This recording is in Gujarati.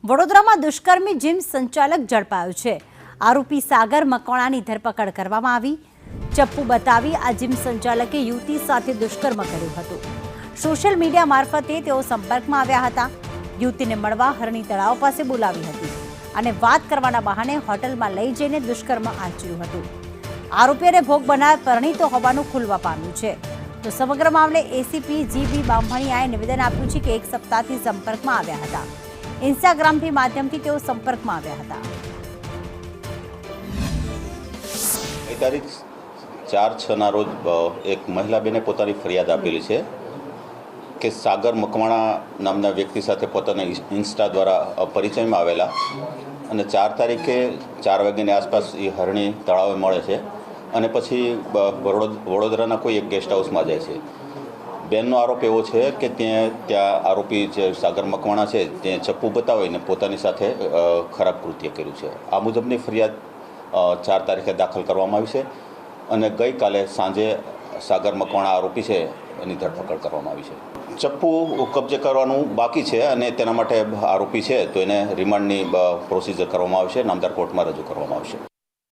વડોદરામાં દુષ્કર્મી જીમ સંચાલક ઝડપાયો છે। આરોપી સાગર મકવાણાની ધરપકડ કરવામાં આવી। ચપ્પુ બતાવી આ જીમ સંચાલકે યુવતી સાથે દુષ્કર્મ કર્યું હતું। સોશિયલ મીડિયા મારફતે તેઓ સંપર્કમાં આવ્યા હતા। યુવતીને મળવા હરણી તળાવ પાસે બોલાવી હતી અને વાત કરવાના બહાને હોટલમાં લઈ જઈને દુષ્કર્મ આચર્યું હતું। આરોપીઓને ભોગ બનનાર પરિણીતો હોવાનું ખુલવા પામ્યું છે। તો સમગ્ર મામલે એસીપી જીબી બામણિયાએ નિવેદન આપ્યું છે કે એક સપ્તાહથી સંપર્કમાં આવ્યા હતા। ઇન્સ્ટાગ્રામથી માધ્યમથી તેઓ સંપર્કમાં આવ્યા હતા। તારીખ 4/6 રોજ એક મહિલા બેને પોતાની ફરિયાદ આપેલી છે કે સાગર મકવાણા નામના વ્યક્તિ સાથે પોતાના ઇન્સ્ટા દ્વારા પરિચયમાં આવેલા અને 4 તારીખે 4 વાગ્યાની આસપાસ એ હરણી તળાવે મળે છે અને પછી વડોદરાના કોઈ એક ગેસ્ટ હાઉસમાં જાય છે। બેનનો આરોપ એવો છે કે ત્યાં આરોપી જે સાગર મકવાણા છે તે ચપ્પુ બતાવીને પોતાની સાથે ખરાબ કૃત્ય કર્યું છે। આ મુજબની ફરિયાદ 4 તારીખે દાખલ કરવામાં આવી છે અને ગઈકાલે સાંજે સાગર મકવાણા આરોપી છે એની ધરપકડ કરવામાં આવી છે। ચપ્પુ કબજે કરવાનું બાકી છે અને તેના માટે આરોપી છે તો એને રિમાન્ડની પ્રોસિજર કરવામાં આવશે, નામદાર કોર્ટમાં રજૂ કરવામાં આવશે।